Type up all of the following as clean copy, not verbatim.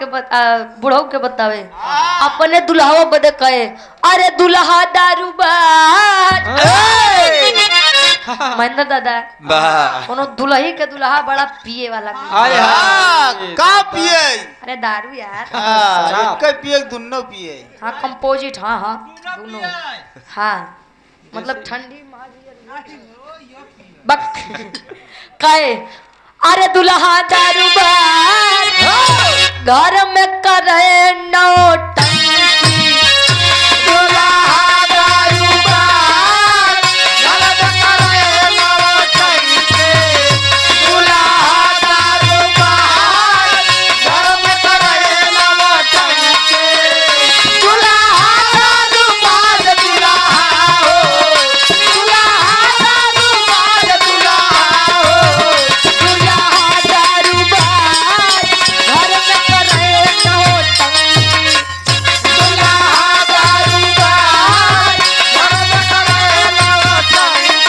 के बुढ़ऊ के बतावे अपने दुल्हावा बदे कहे अरे दुल्हा दारूबाज महेंद्र दादा कोनो दुल्ही के दुल्हा बड़ा पिए वाला का पिए अरे दारू यार एक पिए दोनों पिए हाँ कंपोजिट हाँ हाँ दोनों हाँ मतलब ठंडी बक कहे अरे दुल्हा दारूबाज घर में करे नौटंकी दुल्हा दारूबाज घर में करे नौटंकी दुल्हा दारूबाज घर में करे नौटंकी दुल्हा दारूबाज दुल्हा हो दुल्हा दारूबाज दुल्हा हो दुल्हा दारूबाज घर में करे नौटंकी दुल्हा दारूबाज घर में करे नौटंकी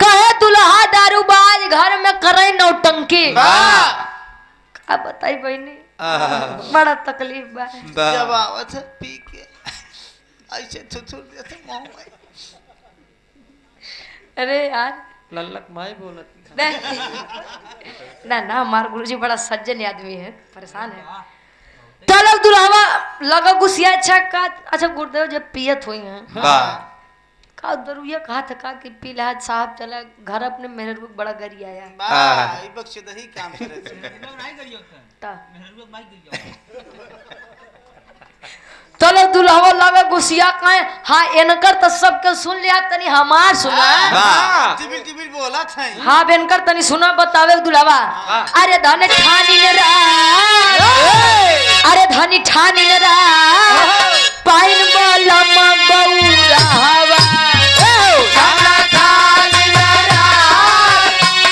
कहे दुल्हा दारूबाज घर में करे नौटंकी का बताई बहनी बड़ा तकलीफ बा जब आवत है पी के ऐसे थुथुर देते मुंह में अरे यार लल्लक माई बोलत ना ना हमारे गुरुजी बड़ा सज्जन आदमी है परेशान है चलो दुल्हावा लगा गुस्सिया अच्छा गुरुदेव जब पियत हुई हैं का दरुया कहा था का कि पी लहा साहब चला घर अपने मेहर को बड़ा गरी आया ई बक्स दही काम करे छे नहीं करियो ता मेहर माई करियो चलो दुल्हावा लगा गुस्सिया काहे हाँ इनकर तो सबके सुन लिया तनी हमार सुना टिबिल टिबिल बोला था हाँ बेनकर तनी सुना बतावे दुल्हावा अरे धन ठानी न रात अरे धनी ठानी न रात पाइन बलम बौरावा धन ठानी न रात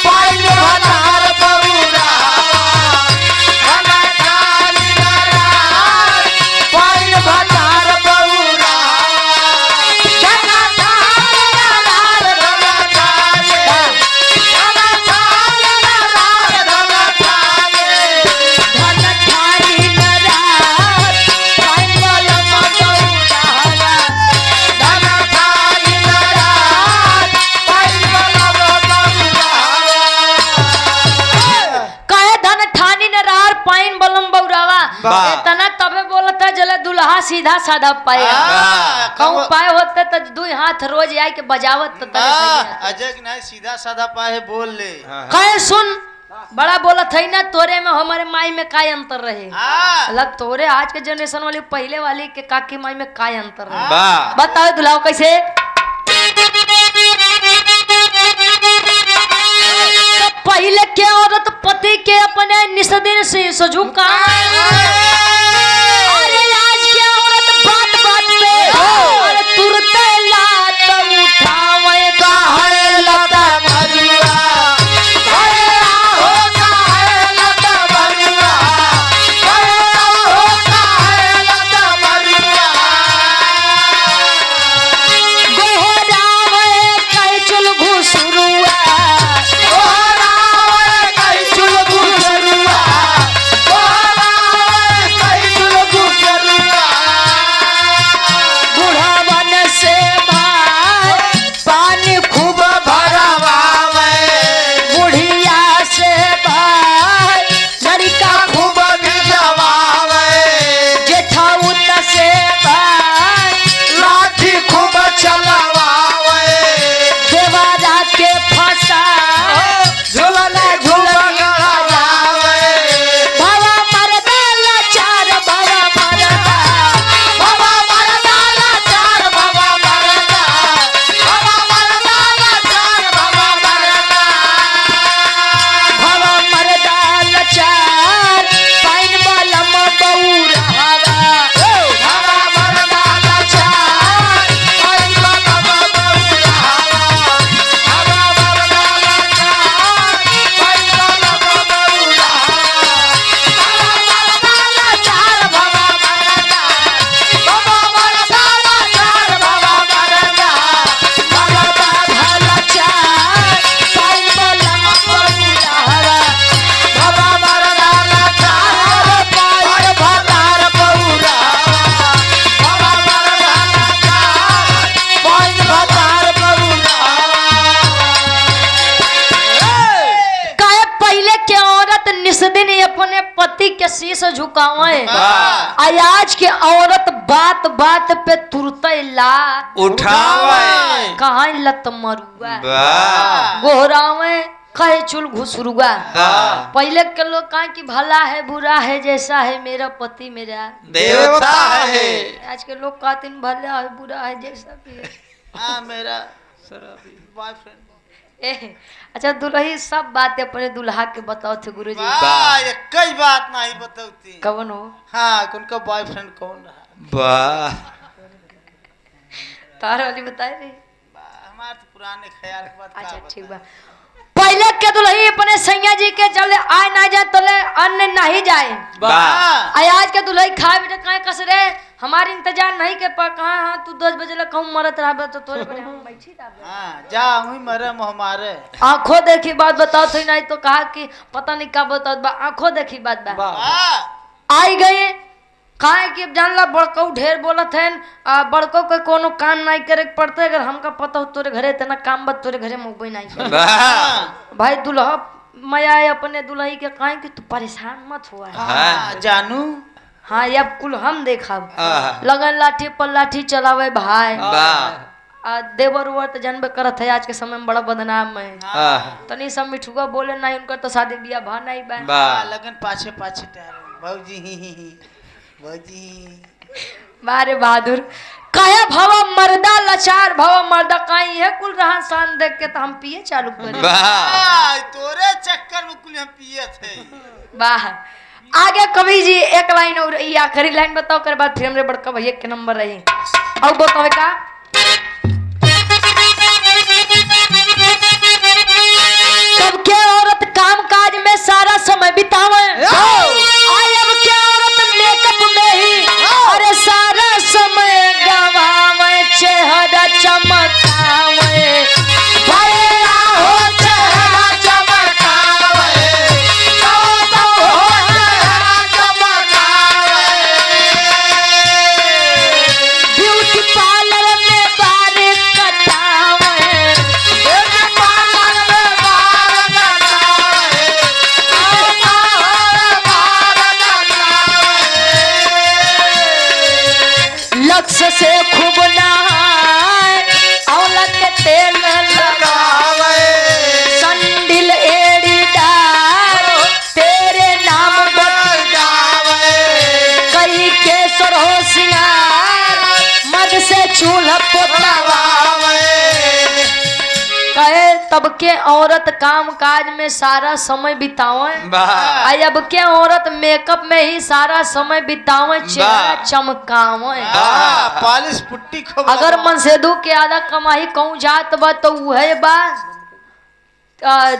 पाइन भतार बौरावा धन ठानी न रात पाइन भतार बौरावा धन ठानी न रात धन ठानी इतना तबे बोलता जले दुल्हा सीधा साधा पाया कहूँ पाए होते तो दू हाथ रोज आए के बजावत तो अजय नहीं सीधा साधा पाए बोल ले कहे सुन बड़ा बोलत है ना तोरे में हमारे माई में का अंतर रहे अलग तोरे आज के जनरेशन वाली पहले वाली के काकी माई में का अंतर रहे बताओ दुल्हा कैसे पहले के औरत पति के अपने निस्दिन से झुका अरे आज के औरत बात बात पे अरे तुरते लात उठावे काहे लता भरुआ अरे हो काहे लता भरुआ अरे हो काहे लता भरुआ गोहरावे कई चुल घुसरुआ गोहरावे कई चुल घुसरुआ गोहरावे आज के औरत बात बात पे तुरते लात उठावे कहाँ लत मरुआ वाह गोहरावे कहे चुल घुसरुआ हाँ। पहले के लोग कहा कि भला है बुरा है जैसा है मेरा पति मेरा देवता है आज के लोग कहते हैं भला है बुरा है जैसा भी है हाँ मेरा बॉयफ्रेंड अच्छा दुल्ही सब बातें अपने दुल्हा के बताओ थे गुरुजी वाह कई बात नहीं बताती कौन हो हाँ उनका बॉयफ्रेंड कौन रहा वाह तार वाली बताए रही हमारे तो पुराने ख्याल के बात अच्छा ठीक बा पहले के दुल्ही अपने सैया जी के चले आए ना जाए तले अन्न नहीं जाए वाह आज के दुल्ही खाए बेटा कहे कस रे हमारे इंतजार नहीं के पा कहा हाँ तू 10 बजे लग कहूँ मरत रहा तो तोरे बने हम बैठी रहा हाँ जा वही मरम हमारे आंखों देखी बात बताओ थी नहीं तो कहा कि पता नहीं क्या बताओ बा आंखों देखी बात बा वाह आई गए कहा कि अब जान ला बड़को ढेर बोलत है बड़को के कोनो काम नहीं करे के पड़ते अगर हमका पता हो तोरे घरे इतना काम बा तोरे घरे मुंबई नहीं करे वाह भाई दुल्हा मैं अपने दुल्ही के कहे कि तू परेशान मत हुआ हाँ जानू हाँ ये अब कुल हम देखब आहा। लगन लाठी पर लाठी चलावे भाई वाह देवर उवर तो जानबे करत है आज के समय में बड़ा बदनाम है आहा। तनी सब मिठुआ बोले नहीं उनका तो शादी बियाह भा नहीं बा वाह लगन पाछे पाछे टहरे भौजी भौजी मारे बहादुर कहे भवा मर्दा लाचार भवा मर्दा कहीं है कुल रहा शान देख के तो हम पिए चालू करे वाह तोरे चक्कर में कुल हम पिए थे वाह आगे कवि जी एक लाइन और ये आखिरी लाइन बताओ कर बाद फिर हमरे बड़का भैया के नंबर रही और बताओ का सबके औरत काम काज में सारा समय बितावे आई अब के औरत मेकअप में ही अरे सारा समय गवावे चेहरा चमकावे भैया हो चेहरा चमकावे ब्यूटी पार्लर में बाल कटावे लक्ष्य से खूब नहाए औलक के तेल लगावे संडिल एड़ी डाल तेरे नाम बजावे कहीं केसर हो सिंगार मद से चूल्हा पोतवावे कहे तब के औरत काम काज में सारा समय बितावे वाह आई अब के औरत मेकअप में ही सारा समय बितावे चेहरा चमकावे पॉलिश पुट्टी खो अगर मनसेदू के आधा कमाई कहूँ जात बा तो वह बा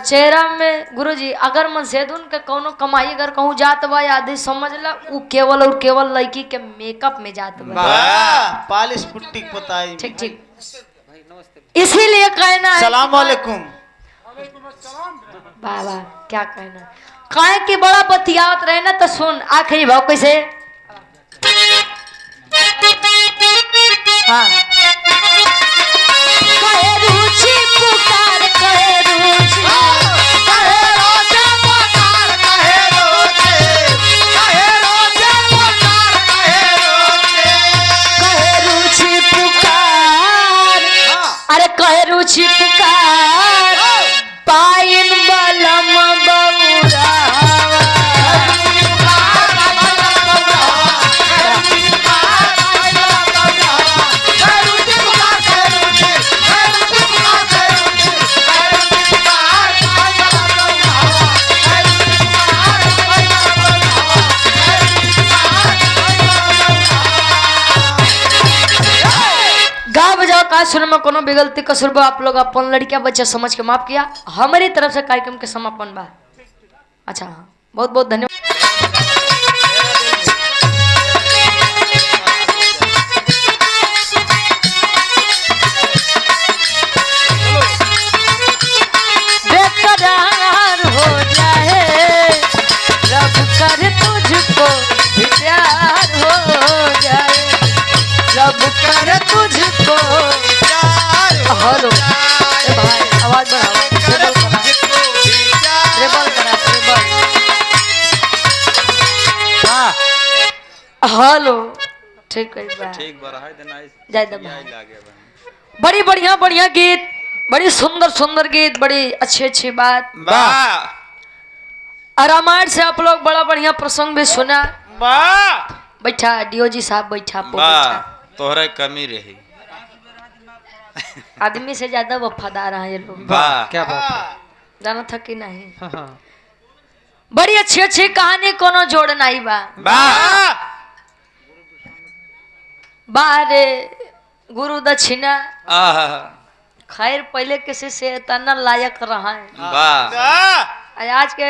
चेहरा में गुरुजी अगर मनसेदून के कोनो कमाई अगर कहूँ जात बा आदि समझ ला वो केवल और केवल लड़की के मेकअप में जात बा पॉलिश पुट्टी बताई ठीक ठीक इसीलिए कहना है सलाम वालेकुम बाबा क्या कहना कहे कि बड़ा बतियावत रहे ना तो सुन आखिरी भाव कैसे हाँ कहे रुचि पुकार कहे रुचि कहे रोजा पुकार कहे रुचि पुकार अरे कहे रुचि पुकार पाइन बलम बउरावा गा बजाओ का सुन में कोनो बिगलती कसूर बा आप लोग अपन लड़कियां बच्चा समझ के माफ किया हमारी तरफ से कार्यक्रम के समापन बा अच्छा बहुत बहुत धन्यवाद बेकरार हो जाए रब कर तुझको भी प्यार हो जाए रब कर तुझको हेलो ए भाई आवाज बढ़ाओ ट्रेबल करा ट्रेबल हाँ हेलो ठीक है बा ठीक बा रहा देना जाय दबा लागे बा बड़ी बढ़िया बढ़िया गीत बड़ी सुंदर सुंदर गीत बड़ी अच्छी अच्छी बात वाह रामायण से आप लोग बड़ा बढ़िया प्रसंग भी सुना वाह बैठा डीओ जी साहब बैठा आपको वाह बैठा तोहरे कमी रही आदमी से ज्यादा वफादार हैं ये लोग वाह क्या बात है जाना था कि नहीं हाँ, हाँ। बड़ी अच्छी अच्छी कहानी कोनो जोड़ नहीं बा वाह बारे गुरु दक्षिणा आहा खैर पहले किसी से इतना लायक रहा है वाह आज के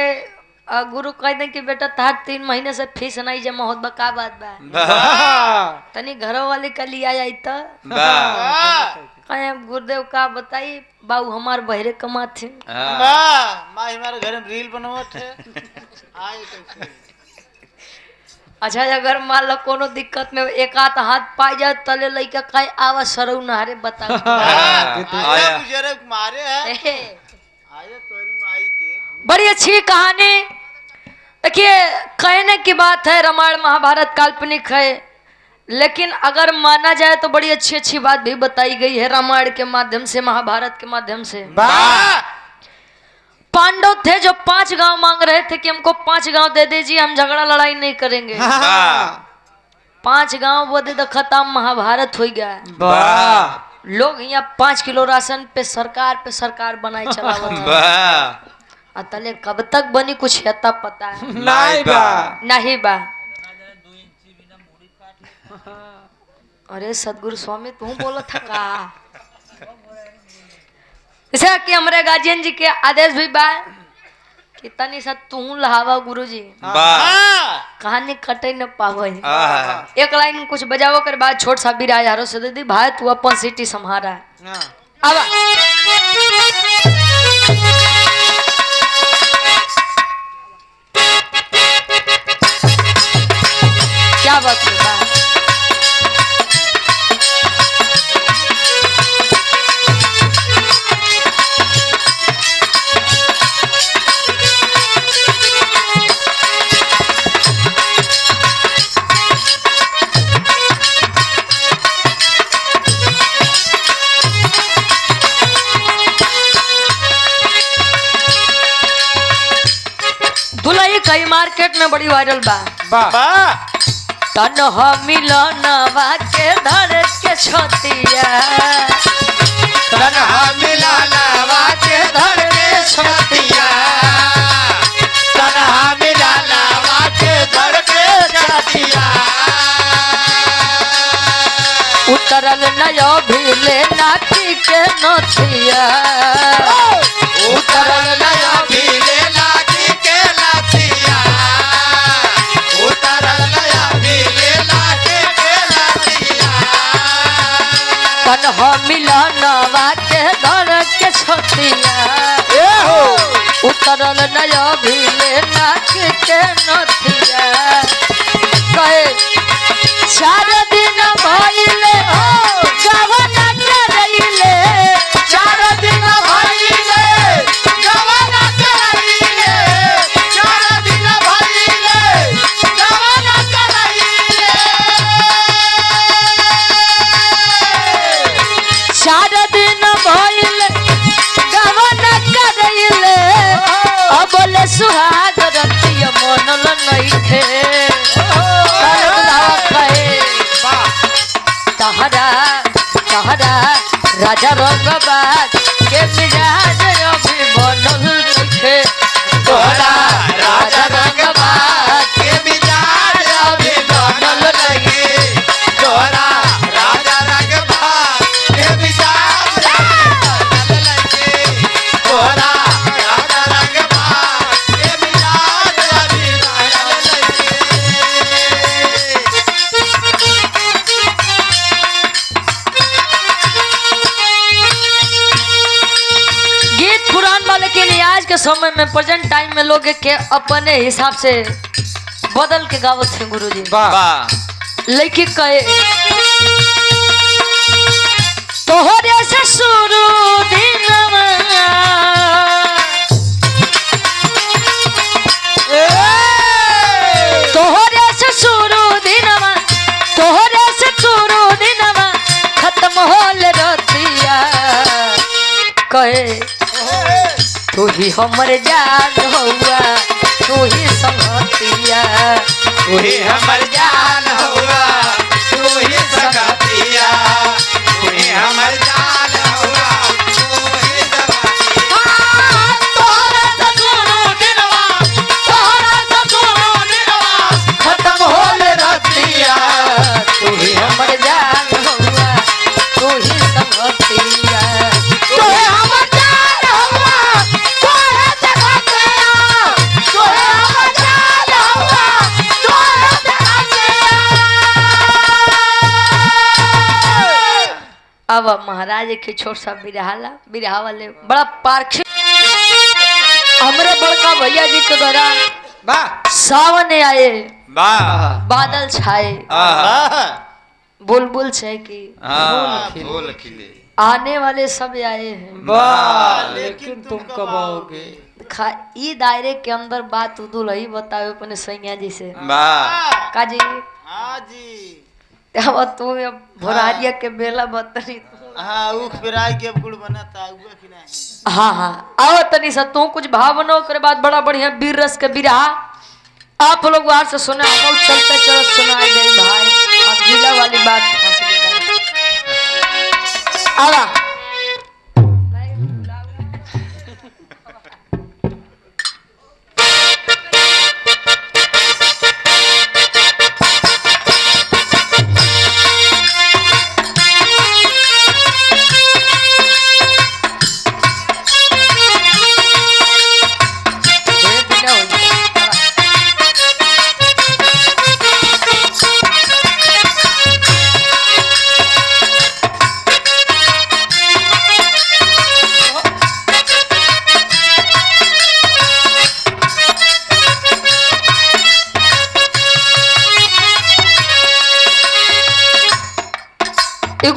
गुरु कह दें कि बेटा तार 3 महीने से फीस नहीं जमा होत बा का बात बा वाह तनी घरों वाले का लिया आई तो वाह कहे गुरुदेव का बताई बाबू हमार बहरे कमाते वाह माँ हमारे घर में रील बनवत है आई कैसे अच्छा अगर मान लो कोनो दिक्कत में एक आध हाथ पाई जाए तले लइका कहे आवा सरऊ नहरे बताओ आया गुजरे मारे है आया तोरी माई के बड़ी अच्छी कहानी देखिए कहने की बात है रामायण महाभारत काल्पनिक है लेकिन अगर माना जाए तो बड़ी अच्छी अच्छी बात भी बताई गई है रामायण के माध्यम से महाभारत के माध्यम से वाह पांडव थे जो 5 गांव मांग रहे थे कि हमको 5 गांव दे दीजिए हम झगड़ा लड़ाई नहीं करेंगे 5 गांव वो दे खत्म महाभारत हो गया वाह लोग यहाँ 5 किलो राशन पे सरकार बनाए चला वाह तले कब तक बनी कुछ हेता पता है नहीं बा नहीं बा अरे सदगुरु स्वामी तू बोलो था का जैसा कि हमारे गार्जियन जी के आदेश भी बा कि तनी सा तू लहावा गुरुजी वाह कहानी कटे न पावे आहा एक लाइन कुछ बजावो कर बाद छोट सा बिराज हारो से दे दी भाई तू अपन सिटी संभारा है अब क्या बात है बा? दुलाई कई मार्केट में बड़ी वायरल बा वाह तनहा मिलनवा के धर के छतिया तन्हा मिलानवा के धर के छतिया तन्हा मिलानवा के धर के छतिया उतरल नयो भीले नाटी के नथिया उतरल नया भीले लागी के लातिया उतरल नया भीले लागी के लातिया तनहा मिलनवा के धर के छतिया ए हो उतरल नयो भीले नाटी के नथिया कहे 4 दिन भइले जवन करइले 4 दिन भइले जवान करइले 4 दिन भइले जवान करइले 4 दिन भइले गवन करइले अबले सुहाग रतिया मनल नइखे तहरा राजा रंगबाज के मिजाज अभी बनल नइखे तोहरा राजा रंगबाज के मिजाज अभी बनल लगे तोहरा राजा रंगबाज के मिजाज अभी बनल लगे तोहरा राजा रंगबाज के मिजाज अभी बनल लगे गीत पुरान बा लेकिन आज के समय में प्रेजेंट टाइम में लोग के अपने हिसाब से बदल के गावत थे गुरुजी वाह लड़की कहे तोहरे से शुरू दिनवा तोहरे से शुरू दिनवा ही हमर जान हुआ तू ही संगतिया तू ही हमर जान हुआ तू ही संगतिया तू ही हमर जान हुआ तू ही संगतिया तोहरा से दोनों दिलवा खत्म होल रतिया तू ही हमर जान हुआ तू ही संगतिया तू ही हमर जान हुआ तू ही संगतिया तू ही हमर जान हुआ तू ही संगतिया। अब महाराज के छोट सा बिरहा वाले बड़ा पारखी हमरे बड़का भैया जी के दौरान वाह सावन आए वाह बादल छाए बुलबुल छेकी हाँ फूल खिले आने वाले सब आए हैं वाह लेकिन तुम कब आओगे ई दायरे के अंदर बात उदुल ही बताओ अपने सैया जी से वाह काजी हाँ जी अब तू भोरारिया के बेला बतनी हाँ उख बिराई के गुड़ बनता उगे कि नहीं हाँ हाँ आओ तनी सा तू कुछ भाव बनो करे बाद बड़ा बढ़िया वीर रस के बिरहा आप लोग बाहर से सुना हम चलते चलते सुनाई दे भाई अब जिला वाली बात आवा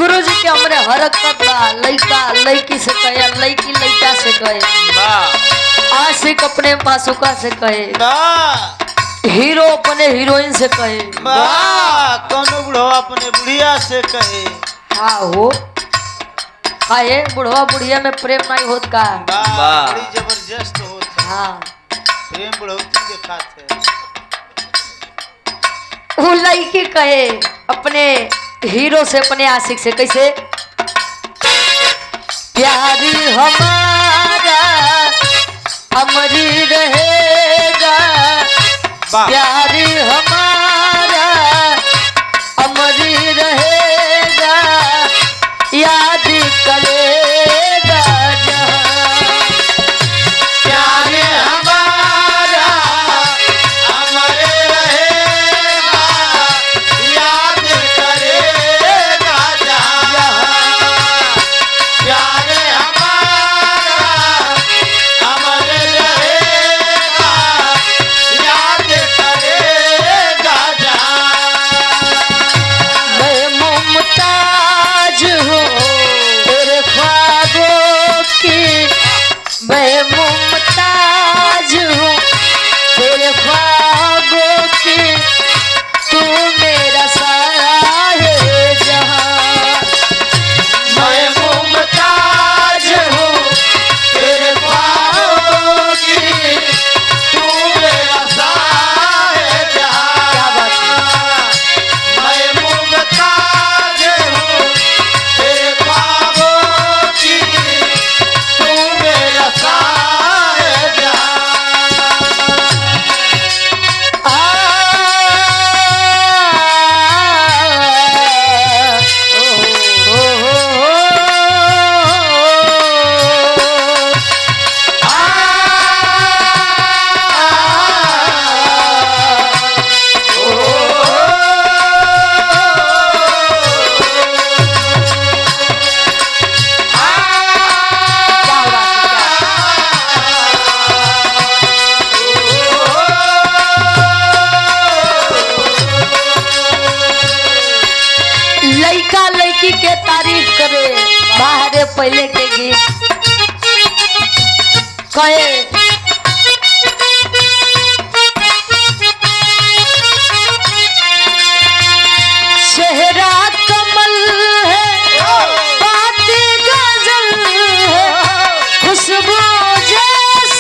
गुरु जी के हमरे हरकत बा लइका लइकी से कहे लइकी लइका से कहे वाह आशिक अपने मासूका से कहे वाह हीरो अपने हीरोइन से कहे वाह कौनो बुढ़वा अपने बुढ़िया से कहे हाँ हो काहे बुढ़वा बुढ़िया में प्रेम नहीं होत का वाह वाह। बड़ी जबरदस्त होत है हाँ प्रेम बुढ़ौती के खाते वो लइकी कहे अपने हीरो से अपने आशिक से कैसे प्यारी हमारा अमरी रहेगा वाह प्यारी हमारा अमरी रहेगा याद करेगा जहाँ प्यारे हमारा अमर रहेगा याद करेगा जहाँ प्यारे हमारा अमर रहेगा याद करेगा जहाँ मैं मुमताज हूँ तेरे ख्वाबों की मैं मुमताज हूँ तेरे ख्वाबों की तू मेरा साया है जहाँ मैं मुमताज हूँ तेरे ख्वाबों की तू मेरा साया जहाँ क्या बात मैं मुमताज हूँ तेरे ख्वाबों की तू मेरा साया जहाँ लइका लइकी के तारीफ करे बाहरे पहले के गीत कहे चेहरा कमल है बातें गजल है खुशबू जैसे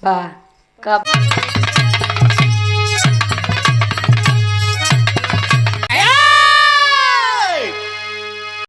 वाह कब